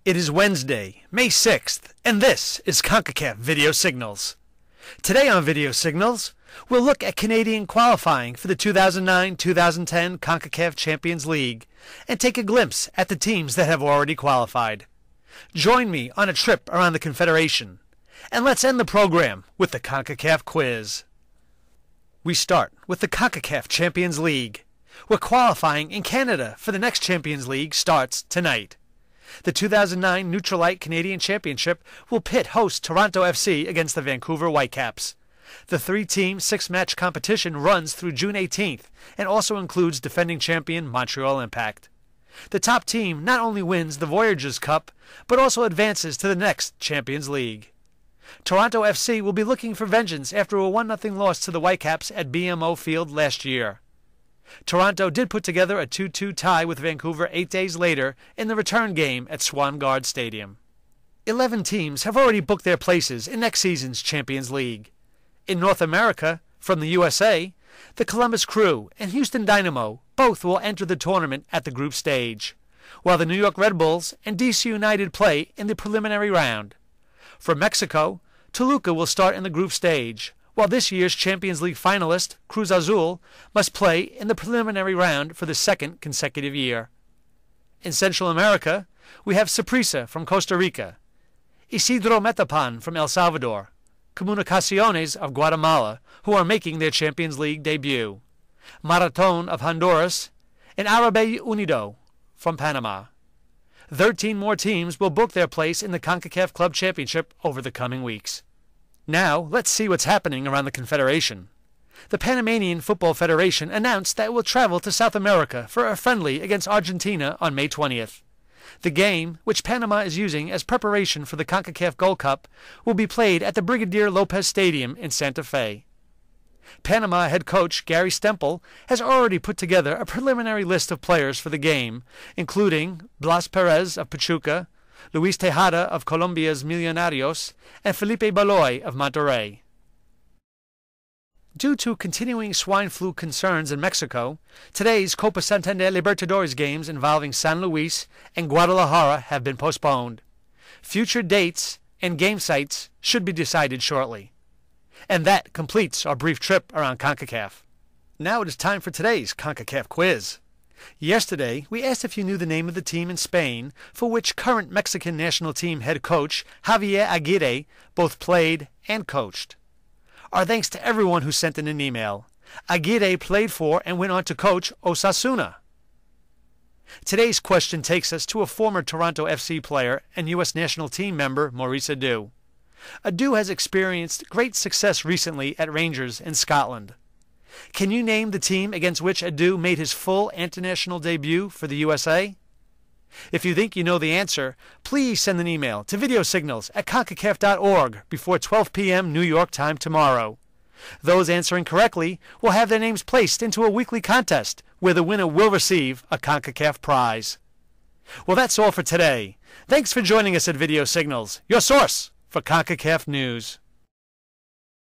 It is Wednesday, May 6th, and this is Concacaf Video Signals. Today on Video Signals, we'll look at Canadian qualifying for the 2009-2010 Concacaf Champions League and take a glimpse at the teams that have already qualified. Join me on a trip around the Confederation, and let's end the program with the Concacaf quiz. We start with the Concacaf Champions League, where qualifying in Canada for the next Champions League starts tonight. The 2009 Nutrilite Canadian Championship will pit host Toronto FC against the Vancouver Whitecaps. The three-team, six-match competition runs through June 18th and also includes defending champion Montreal Impact. The top team not only wins the Voyageurs Cup, but also advances to the next Champions League. Toronto FC will be looking for vengeance after a 1-0 loss to the Whitecaps at BMO Field last year. Toronto did put together a 2-2 tie with Vancouver 8 days later in the return game at Swangard Stadium. 11 teams have already booked their places in next season's Champions League. In North America, from the USA, the Columbus Crew and Houston Dynamo both will enter the tournament at the group stage, while the New York Red Bulls and DC United play in the preliminary round. For Mexico, Toluca will start in the group stage, while this year's Champions League finalist, Cruz Azul, must play in the preliminary round for the second consecutive year. In Central America, we have Saprissa from Costa Rica, Isidro Metapan from El Salvador, Comunicaciones of Guatemala, who are making their Champions League debut, Marathon of Honduras, and Árabe Unido from Panama. 13 more teams will book their place in the CONCACAF Club Championship over the coming weeks. Now, let's see what's happening around the Confederation. The Panamanian Football Federation announced that it will travel to South America for a friendly against Argentina on May 20th. The game, which Panama is using as preparation for the CONCACAF Gold Cup, will be played at the Brigadier Lopez Stadium in Santa Fe. Panama head coach Gary Stempel has already put together a preliminary list of players for the game, including Blas Perez of Pachuca, Luis Tejada of Colombia's Millonarios, and Felipe Baloy of Monterrey. Due to continuing swine flu concerns in Mexico, today's Copa Santander Libertadores games involving San Luis and Guadalajara have been postponed. Future dates and game sites should be decided shortly. And that completes our brief trip around CONCACAF. Now it is time for today's CONCACAF quiz. Yesterday, we asked if you knew the name of the team in Spain for which current Mexican national team head coach Javier Aguirre both played and coached. Our thanks to everyone who sent in an email. Aguirre played for and went on to coach Osasuna. Today's question takes us to a former Toronto FC player and U.S. national team member, Maurice Adu. Adu has experienced great success recently at Rangers in Scotland. Can you name the team against which Adu made his full international debut for the USA? If you think you know the answer, please send an email to videosignals@concacaf.org before 12 p.m. New York time tomorrow. Those answering correctly will have their names placed into a weekly contest where the winner will receive a CONCACAF prize. Well, that's all for today. Thanks for joining us at Video Signals, your source for CONCACAF news.